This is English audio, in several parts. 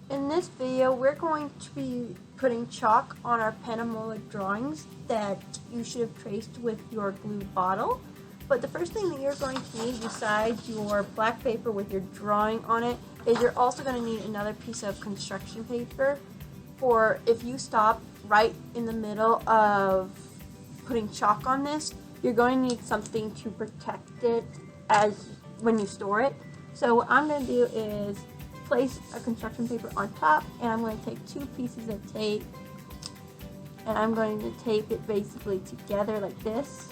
In this video, we're going to be putting chalk on our Panama drawings that you should have traced with your glue bottle. But the first thing that you're going to need besides your black paper with your drawing on it is you're also going to need another piece of construction paper for if you stop right in the middle of putting chalk on this, you're going to need something to protect it as when you store it. So what I'm going to do is place a construction paper on top, and I'm going to take two pieces of tape and I'm going to tape it basically together like this.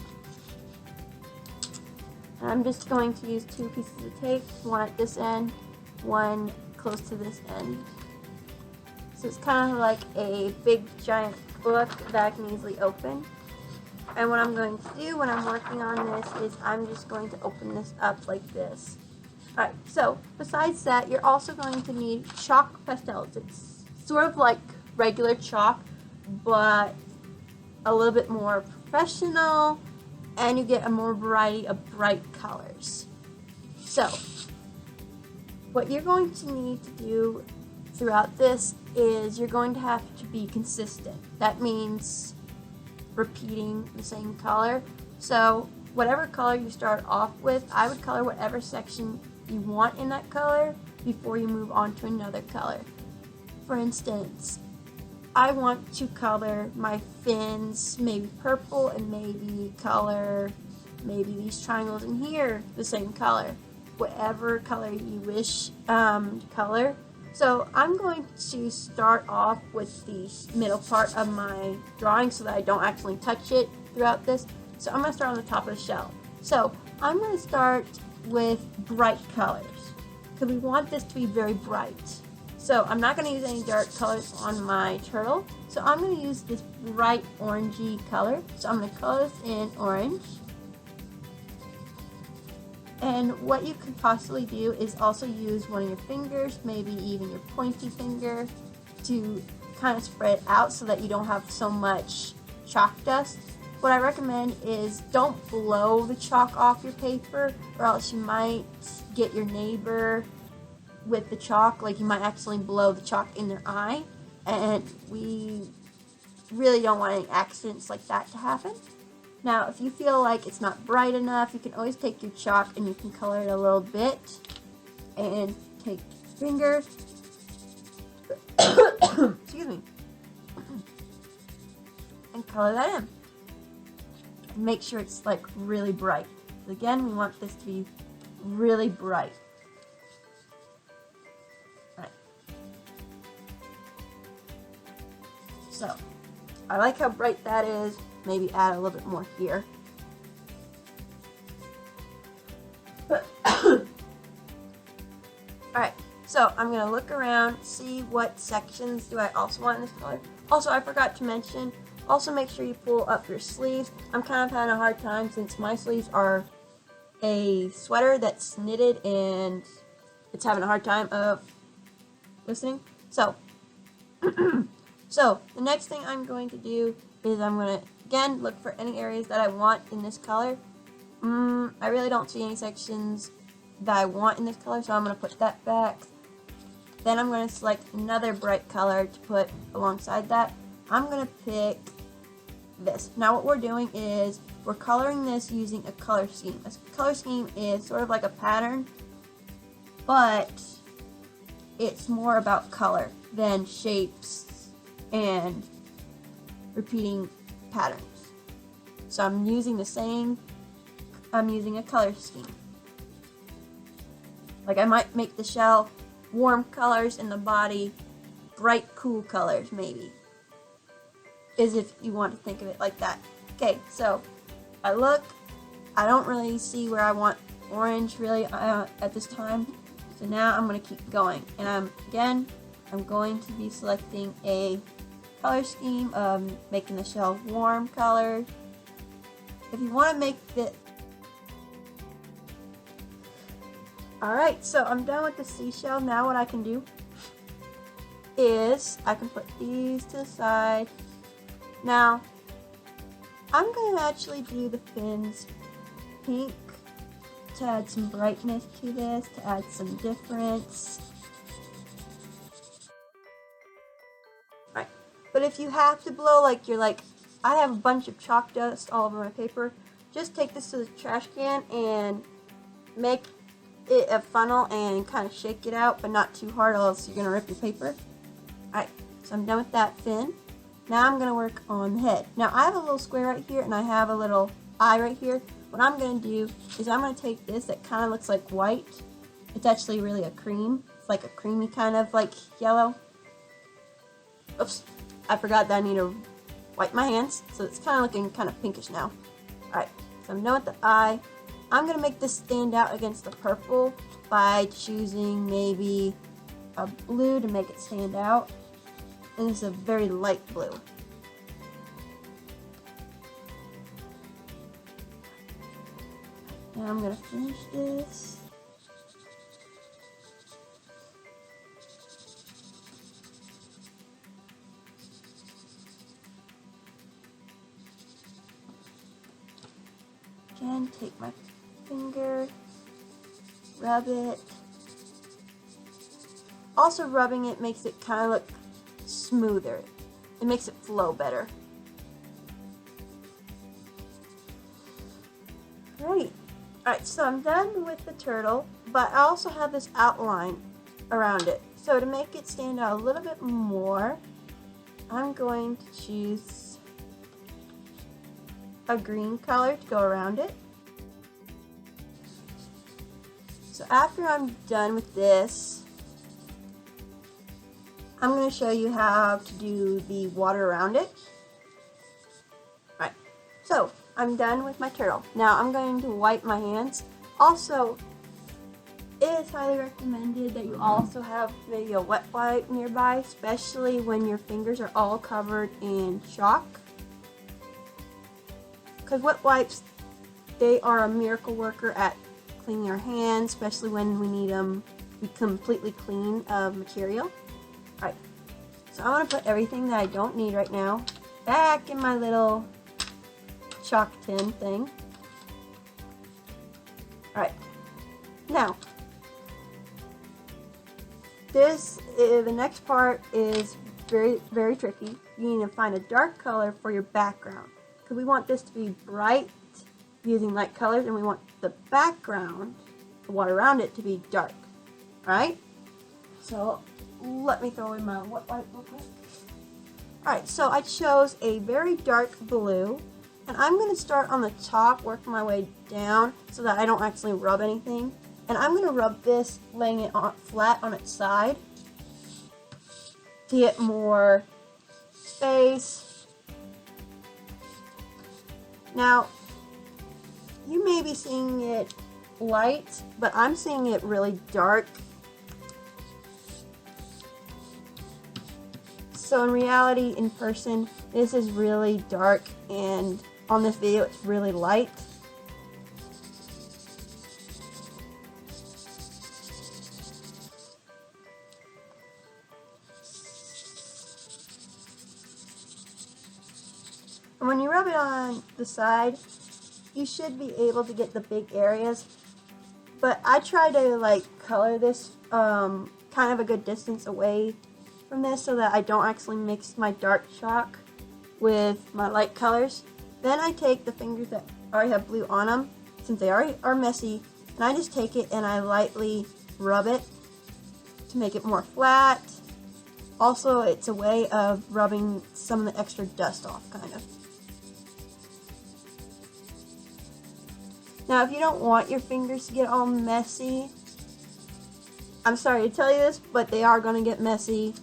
And I'm just going to use two pieces of tape, one at this end, one close to this end. So it's kind of like a big giant book that I can easily open. And what I'm going to do when I'm working on this is I'm just going to open this up like this. Alright, so besides that, you're also going to need chalk pastels. It's sort of like regular chalk, but a little bit more professional, and you get a more variety of bright colors. So, what you're going to need to do throughout this is you're going to have to be consistent. That means repeating the same color. So, whatever color you start off with, I would color whatever section you want in that color before you move on to another color. For instance, I want to color my fins maybe purple and maybe color maybe these triangles in here the same color. Whatever color you wish to color. So I'm going to start off with the middle part of my drawing so that I don't actually touch it throughout this. So I'm going to start on the top of the shell. So I'm going to start with bright colors because we want this to be very bright. So I'm not going to use any dark colors on my turtle. So I'm going to use this bright orangey color. So I'm going to color this in orange. And what you could possibly do is also use one of your fingers, maybe even your pointy finger, to kind of spread it out so that you don't have so much chalk dust. What I recommend is don't blow the chalk off your paper, or else you might get your neighbor with the chalk, like you might accidentally blow the chalk in their eye, and we really don't want any accidents like that to happen. Now, if you feel like it's not bright enough, you can always take your chalk and you can color it a little bit, and take your fingers, excuse me, and color that in. Make sure it's like really bright. Again, we want this to be really bright. Right. So, I like how bright that is. Maybe add a little bit more here. Alright, so I'm going to look around, see what sections do I also want in this color. Also, I forgot to mention, also make sure you pull up your sleeves. I'm kind of having a hard time since my sleeves are a sweater that's knitted and it's having a hard time of listening. So, so the next thing I'm going to do is I'm going to, again, look for any areas that I want in this color. I really don't see any sections that I want in this color, so I'm going to put that back. Then I'm going to select another bright color to put alongside that. I'm going to pick this. Now what we're doing is we're coloring this using a color scheme. A color scheme is sort of like a pattern, but it's more about color than shapes and repeating patterns. So I'm using a color scheme. Like I might make the shell warm colors and the body bright cool colors maybe. Is if you want to think of it like that. Okay, so I look, I don't really see where I want orange really at this time. So now I'm going to keep going. And I'm going to be selecting a color scheme, making the shell warm color. If you want to make the... Alright, so I'm done with the seashell. Now what I can do is I can put these to the side. Now, I'm going to actually do the fins pink to add some brightness to this, to add some difference. But if you have to blow, like you're like, I have a bunch of chalk dust all over my paper, just take this to the trash can and make it a funnel and kind of shake it out, but not too hard or else you're going to rip your paper. Alright, so I'm done with that fin. Now I'm going to work on the head. Now I have a little square right here and I have a little eye right here. What I'm going to do is I'm going to take this that kind of looks like white. It's actually really a cream. It's like a creamy kind of like yellow. Oops, I forgot that I need to wipe my hands. So it's kind of looking kind of pinkish now. Alright, so I'm done with the eye. I'm going to make this stand out against the purple by choosing maybe a blue to make it stand out. And it's a very light blue. Now I'm going to finish this. Again, take my finger, rub it. Also, rubbing it makes it kind of look smoother. It makes it flow better. Great. Alright, so I'm done with the turtle, but I also have this outline around it. So to make it stand out a little bit more, I'm going to choose a green color to go around it. So after I'm done with this, I'm going to show you how to do the water around it. Right. So I'm done with my turtle. Now I'm going to wipe my hands. Also, it is highly recommended that you also have maybe a wet wipe nearby, especially when your fingers are all covered in chalk. Because wet wipes, they are a miracle worker at cleaning our hands, especially when we need them to be completely clean of material. Alright, so I want to put everything that I don't need right now back in my little chalk tin thing. Alright, now, the next part is very, very tricky. You need to find a dark color for your background. Because we want this to be bright using light colors, and we want the background, the water around it, to be dark. Alright? So let me throw in my wet wipe real quick. Alright, so I chose a very dark blue, and I'm going to start on the top, work my way down so that I don't actually rub anything. And I'm going to rub this, laying it on, flat on its side to get more space. Now, you may be seeing it light, but I'm seeing it really dark. So in reality, in person, this is really dark, and on this video, it's really light. And when you rub it on the side, you should be able to get the big areas, but I try to like color this kind of a good distance away from this so that I don't actually mix my dark chalk with my light colors. Then I take the fingers that already have blue on them, since they already are messy, and I just take it and I lightly rub it to make it more flat. Also, it's a way of rubbing some of the extra dust off, kind of. Now, if you don't want your fingers to get all messy, I'm sorry to tell you this, but they are going to get messy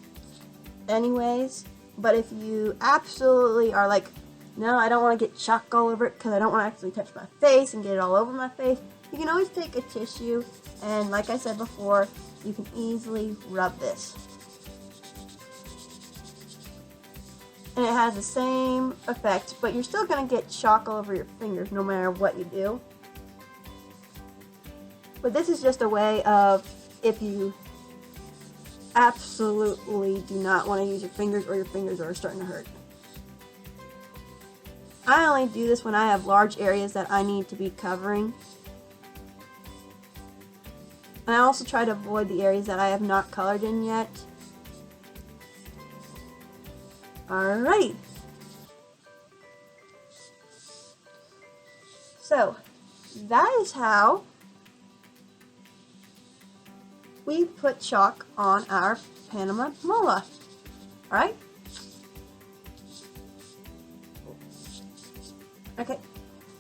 anyways. But if you absolutely are like, no, I don't want to get chalk all over it because I don't want to actually touch my face and get it all over my face, you can always take a tissue, and like I said before, you can easily rub this. And it has the same effect, but you're still going to get chalk all over your fingers no matter what you do. But this is just a way of, if you absolutely do not want to use your fingers or your fingers are starting to hurt. I only do this when I have large areas that I need to be covering. And I also try to avoid the areas that I have not colored in yet. Alright. So, that is how we put chalk on our Panama Mola. Alright? Okay.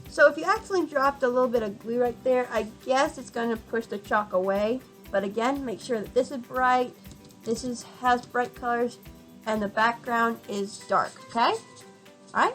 So if you accidentally dropped a little bit of glue right there, I guess it's going to push the chalk away. But again, make sure that this is bright, has bright colors, and the background is dark, okay? Alright?